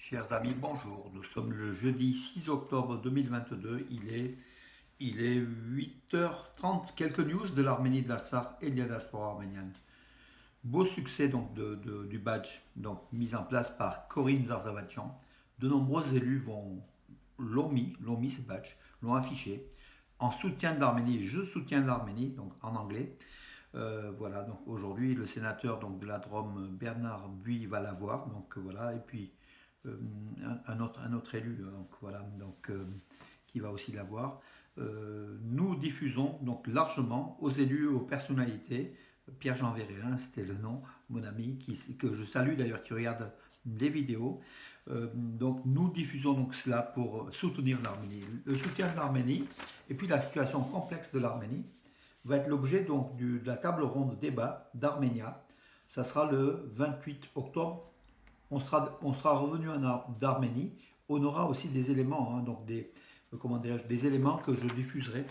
Chers amis, bonjour. Nous sommes le jeudi 6 octobre 2022. Il est 8h30. Quelques news de l'Arménie, de l'Artsakh et de la diaspora arménienne. Beau succès donc du badge donc, mis en place par Corinne Zarzavatian. De nombreux élus l'ont mis ce badge, l'ont affiché en soutien de l'Arménie. Je soutiens l'Arménie, donc en anglais. Voilà, donc aujourd'hui le sénateur donc, de la Drôme, Bernard Buis, va l'avoir. Donc voilà, et puis euh, un autre élu, donc voilà, qui va aussi l'avoir. Nous diffusons donc largement aux élus, aux personnalités. Pierre-Jean Véréen, c'était le nom, mon ami, que je salue d'ailleurs, qui regarde les vidéos. Donc nous diffusons donc cela pour soutenir l'Arménie. Le soutien de l'Arménie et puis la situation complexe de l'Arménie va être l'objet donc de la table ronde débat d'Arménia. Ça sera le 28 octobre. On sera revenu d'Arménie. On aura aussi des éléments, hein, donc des éléments que je diffuserai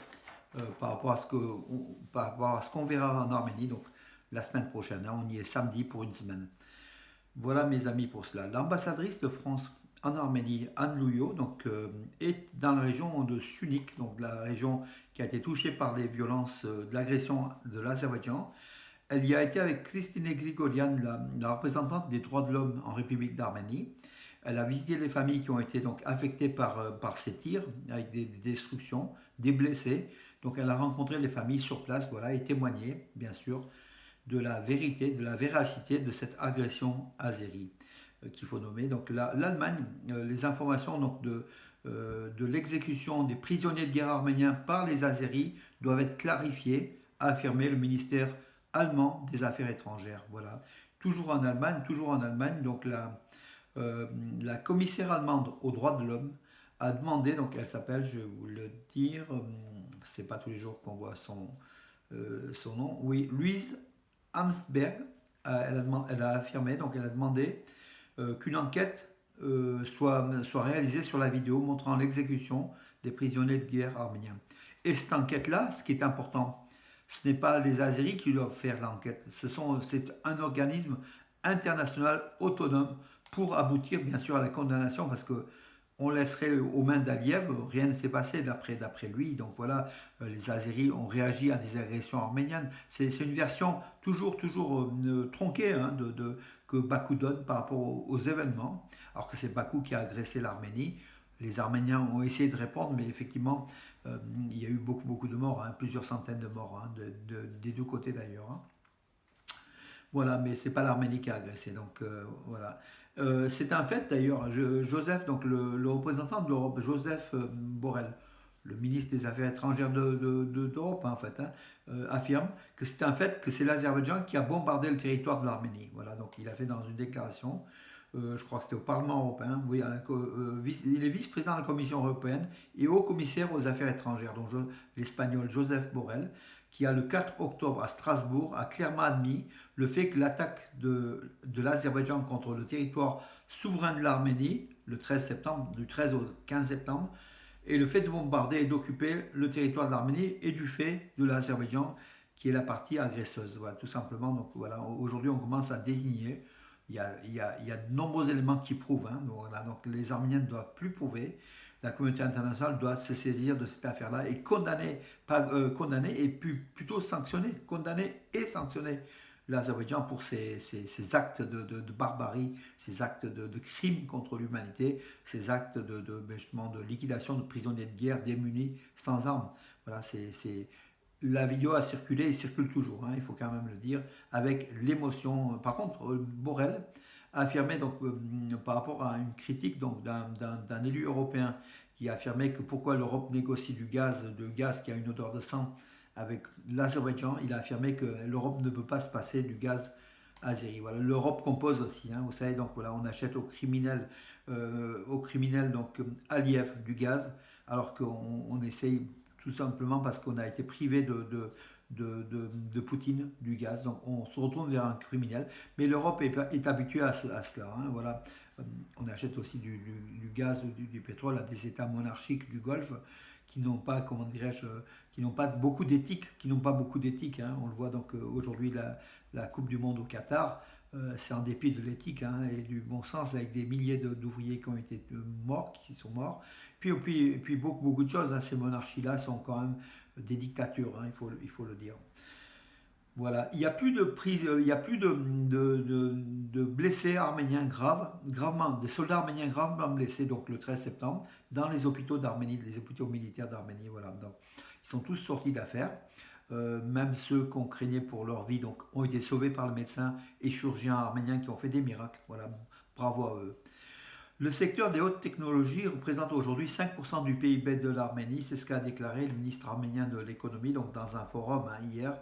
par rapport à ce qu'on verra en Arménie, donc la semaine prochaine. Hein, on y est samedi pour une semaine. Voilà mes amis pour cela. L'ambassadrice de France en Arménie, Anne Louillot, donc, est dans la région de Sunik, donc la région qui a été touchée par les violences de l'agression de l'Azerbaïdjan. Elle y a été avec Christine Grigorian, la représentante des droits de l'homme en République d'Arménie. Elle a visité les familles qui ont été donc affectées par ces tirs, avec des destructions, des blessés. Donc elle a rencontré les familles sur place, voilà, et témoigné, bien sûr, de la vérité, de la véracité de cette agression azérie qu'il faut nommer. Donc l'Allemagne, les informations donc, de l'exécution des prisonniers de guerre arméniens par les Azéris doivent être clarifiées, a affirmé le ministère allemand des Affaires étrangères. Voilà. Toujours en Allemagne, donc la commissaire allemande aux droits de l'homme a demandé, donc elle s'appelle, je vais vous le dire, c'est pas tous les jours qu'on voit son nom, oui, Louise Amsberg, elle a affirmé, donc elle a demandé qu'une enquête soit réalisée sur la vidéo montrant l'exécution des prisonniers de guerre arméniens. Et cette enquête-là, ce qui est important, ce n'est pas les Azéris qui doivent faire l'enquête, c'est un organisme international autonome pour aboutir bien sûr à la condamnation, parce que on laisserait aux mains d'Aliev, rien ne s'est passé d'après lui. Donc voilà, les Azéris ont réagi à des agressions arméniennes. C'est une version toujours tronquée, hein, que Bakou donne par rapport aux événements, alors que c'est Bakou qui a agressé l'Arménie. Les Arméniens ont essayé de répondre, mais effectivement, il y a eu beaucoup de morts, hein, plusieurs centaines de morts, hein, des deux côtés d'ailleurs. Hein. Voilà, mais c'est pas l'Arménie qui a agressé, donc voilà. C'est un fait d'ailleurs, Joseph, donc le représentant de l'Europe, Joseph Borrell, le ministre des Affaires étrangères d'Europe, hein, en fait, hein, affirme que c'est un fait que c'est l'Azerbaïdjan qui a bombardé le territoire de l'Arménie. Voilà, donc il a fait dans une déclaration, je crois que c'était au Parlement européen, oui, il est vice-président de la Commission européenne et haut-commissaire aux affaires étrangères, donc l'Espagnol Joseph Borrell, qui a le 4 octobre à Strasbourg a clairement admis le fait que l'attaque de l'Azerbaïdjan contre le territoire souverain de l'Arménie, le 13 septembre, du 13 au 15 septembre, et le fait de bombarder et d'occuper le territoire de l'Arménie est du fait de l'Azerbaïdjan qui est la partie agresseuse. Voilà, tout simplement. Donc voilà, aujourd'hui on commence à désigner. Il y a de nombreux éléments qui prouvent. Hein, donc, voilà, donc les Arméniens ne doivent plus prouver. La communauté internationale doit se saisir de cette affaire-là et condamner et plutôt sanctionner, condamner et sanctionner l'Azerbaïdjan pour ces actes de barbarie, ces actes de crimes contre l'humanité, ces actes justement de liquidation de prisonniers de guerre démunis, sans armes. Voilà, la vidéo a circulé et circule toujours, hein, il faut quand même le dire, avec l'émotion. Par contre, Borrell a affirmé donc, par rapport à une critique d'un élu européen qui a affirmé que pourquoi l'Europe négocie du gaz qui a une odeur de sang avec l'Azerbaïdjan, il a affirmé que l'Europe ne peut pas se passer du gaz azéri. Voilà, l'Europe compose aussi, hein, vous savez, donc voilà, on achète aux criminels donc Aliyev du gaz, alors qu'on essaye tout simplement parce qu'on a été privé de Poutine du gaz. Donc on se retourne vers un criminel. Mais l'Europe est habituée à cela. Hein, voilà. On achète aussi du gaz ou du pétrole à des États monarchiques du Golfe qui n'ont pas, comment dirais-je, qui n'ont pas beaucoup d'éthique, hein. On le voit donc aujourd'hui la Coupe du Monde au Qatar. C'est en dépit de l'éthique hein, et du bon sens, avec des milliers d'ouvriers qui ont été morts, qui sont morts. Puis beaucoup de choses, hein, ces monarchies-là sont quand même des dictatures, hein, il faut le dire. Voilà, il n'y a plus de prise, il y a plus de blessés arméniens gravement, des soldats arméniens gravement blessés, donc le 13 septembre, dans les hôpitaux d'Arménie, les hôpitaux militaires d'Arménie. Voilà, donc ils sont tous sortis d'affaire. Même ceux qu'on craignait pour leur vie, donc ont été sauvés par le médecin et chirurgien arménien qui ont fait des miracles. Voilà, bravo à eux. Le secteur des hautes technologies représente aujourd'hui 5% du PIB de l'Arménie, c'est ce qu'a déclaré le ministre arménien de l'économie donc dans un forum hein, hier.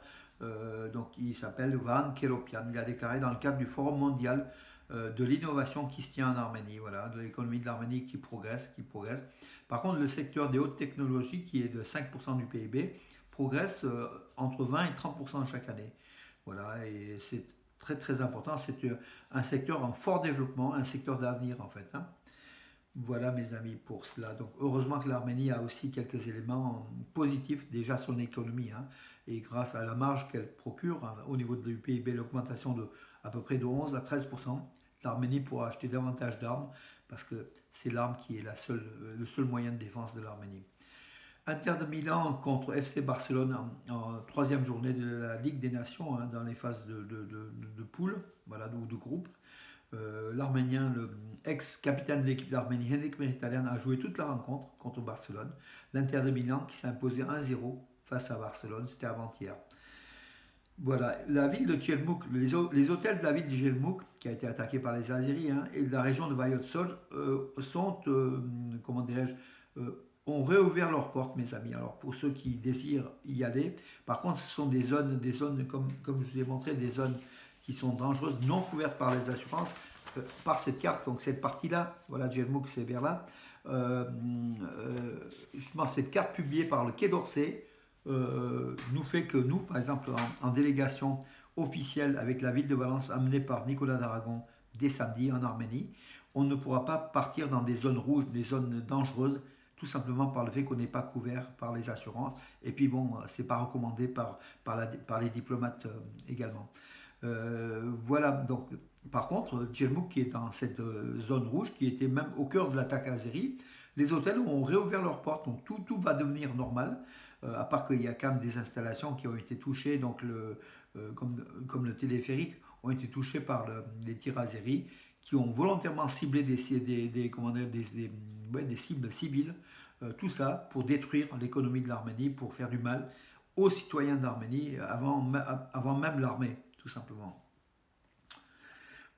Donc il s'appelle Van Keropian. Il a déclaré dans le cadre du forum mondial de l'innovation qui se tient en Arménie, voilà, de l'économie de l'Arménie qui progresse, qui progresse. Par contre, le secteur des hautes technologies, qui est de 5% du PIB, progresse entre 20 et 30% chaque année. Voilà, et c'est très très important. C'est un secteur en fort développement, un secteur d'avenir en fait. Hein. Voilà mes amis pour cela. Donc heureusement que l'Arménie a aussi quelques éléments positifs, déjà son économie, hein, et grâce à la marge qu'elle procure hein, au niveau du PIB, l'augmentation de à peu près de 11 à 13%, l'Arménie pourra acheter davantage d'armes parce que c'est l'arme qui est le seul moyen de défense de l'Arménie. Inter de Milan contre FC Barcelone en troisième journée de la Ligue des Nations hein, dans les phases de poule, voilà, ou de groupe. L'Arménien, le ex-capitaine de l'équipe d'Arménie, Henrik Mkhitaryan, a joué toute la rencontre contre Barcelone. L'Inter de Milan qui s'est imposé 1-0 face à Barcelone, c'était avant-hier. Voilà, la ville de Tchermouk, les hôtels de la ville de Tchermouk, qui a été attaquée par les Azéris, hein, et de la région de Vayotsol, comment dirais-je, ont réouvert leurs portes, mes amis. Alors, pour ceux qui désirent y aller, par contre, ce sont des zones comme je vous ai montré, des zones qui sont dangereuses, non couvertes par les assurances, par cette carte, donc cette partie-là, voilà, Tchermouk, c'est vers là. Justement, cette carte publiée par le Quai d'Orsay, nous fait que nous, par exemple, en délégation officielle avec la ville de Valence amenée par Nicolas d'Aragon dès samedi en Arménie, on ne pourra pas partir dans des zones rouges, des zones dangereuses, tout simplement par le fait qu'on n'est pas couvert par les assurances. Et puis bon, c'est pas recommandé par les diplomates également. Voilà, donc par contre, Tchermouk qui est dans cette zone rouge, qui était même au cœur de l'attaque azérie, les hôtels ont réouvert leurs portes, donc tout va devenir normal. À part qu'il y a quand même des installations qui ont été touchées, donc comme le téléphérique, ont été touchées par les tirs azéris qui ont volontairement ciblé des cibles civiles, tout ça pour détruire l'économie de l'Arménie, pour faire du mal aux citoyens d'Arménie avant même l'armée, tout simplement.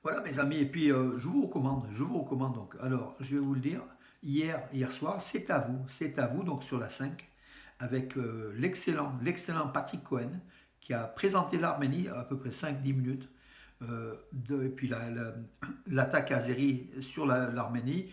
Voilà mes amis, et puis je vous recommande donc, alors je vais vous le dire, hier soir, c'est à vous donc sur la 5, avec l'excellent Patrick Cohen, qui a présenté l'Arménie à peu près 5-10 minutes, et puis l'attaque azérie sur l'Arménie,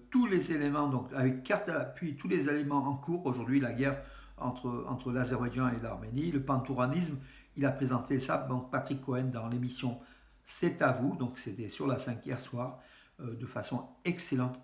tous les éléments, donc avec carte à l'appui, tous les éléments en cours, aujourd'hui la guerre entre l'Azerbaïdjan et l'Arménie, le pantouranisme, il a présenté ça, donc Patrick Cohen dans l'émission C'est à vous, donc c'était sur la 5 hier soir, de façon excellente,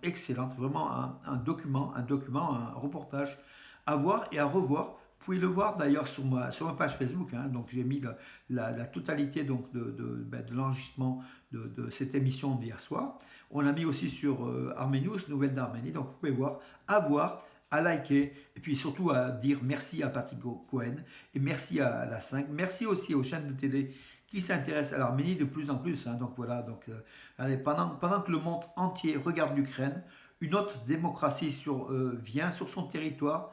vraiment un document, un reportage à voir et à revoir. Vous pouvez le voir d'ailleurs sur ma page Facebook, hein, donc j'ai mis la totalité donc, de l'enregistrement de cette émission d'hier soir. On l'a mis aussi sur Arménius, Nouvelles d'Arménie, donc vous pouvez voir, à liker, et puis surtout à dire merci à Patrick Cohen, et merci à la 5, merci aussi aux chaînes de télé qui s'intéressent à l'Arménie de plus en plus. Hein, donc voilà, allez, pendant que le monde entier regarde l'Ukraine, une autre démocratie vient sur son territoire,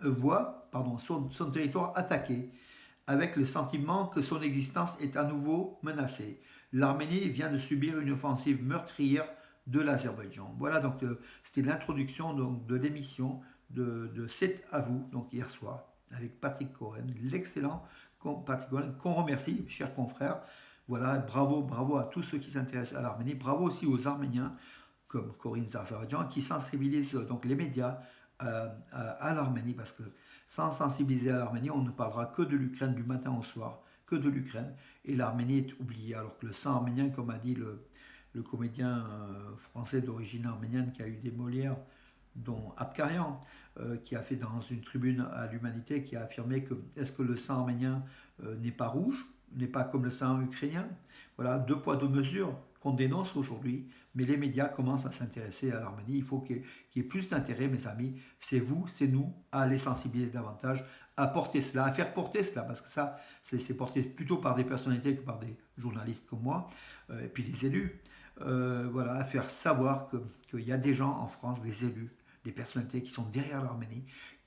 voit son territoire attaqué, avec le sentiment que son existence est à nouveau menacée. L'Arménie vient de subir une offensive meurtrière de l'Azerbaïdjan. Voilà, donc c'était l'introduction de l'émission de C'est à vous, donc hier soir, avec Patrick Cohen, l'excellent Patrick Cohen, qu'on remercie, chers confrères. Voilà, bravo à tous ceux qui s'intéressent à l'Arménie, bravo aussi aux Arméniens, comme Corinne Zarzavadjan, qui sensibilisent donc les médias à l'Arménie, parce que sans sensibiliser à l'Arménie, on ne parlera que de l'Ukraine du matin au soir, que de l'Ukraine, et l'Arménie est oubliée, alors que le sang arménien, comme a dit le comédien français d'origine arménienne qui a eu des Molières, dont Abkarian, qui a fait dans une tribune à l'Humanité, qui a affirmé que est-ce que le sang arménien n'est pas rouge, n'est pas comme le sang ukrainien. Voilà, deux poids, deux mesures qu'on dénonce aujourd'hui, mais les médias commencent à s'intéresser à l'Arménie. Il faut qu'il y ait plus d'intérêt, mes amis. C'est vous, c'est nous, à les sensibiliser davantage, à porter cela, à faire porter cela, parce que ça, c'est porté plutôt par des personnalités que par des journalistes comme moi, et puis des élus. Voilà, à faire savoir qu'il y a des gens en France, des élus, des personnalités qui sont derrière l'Arménie,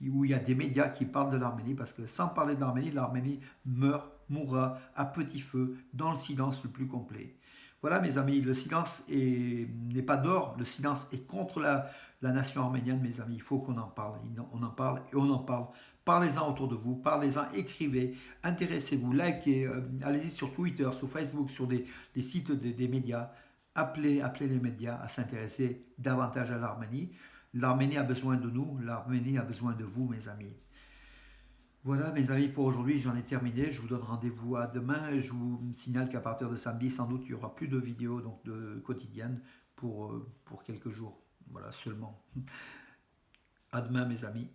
où il y a des médias qui parlent de l'Arménie, parce que sans parler de l'Arménie mourra à petit feu, dans le silence le plus complet. Voilà mes amis, le silence n'est pas d'or, le silence est contre la nation arménienne, mes amis, il faut qu'on en parle, on en parle et on en parle. Parlez-en autour de vous, parlez-en, écrivez, intéressez-vous, likez, allez-y sur Twitter, sur Facebook, sur des sites des médias, appelez les médias à s'intéresser davantage à l'Arménie. L'Arménie a besoin de nous, l'Arménie a besoin de vous, mes amis. Voilà, mes amis, pour aujourd'hui, j'en ai terminé. Je vous donne rendez-vous à demain. Je vous signale qu'à partir de samedi, sans doute, il n'y aura plus de vidéos donc de quotidiennes pour quelques jours. Voilà, seulement. À demain, mes amis.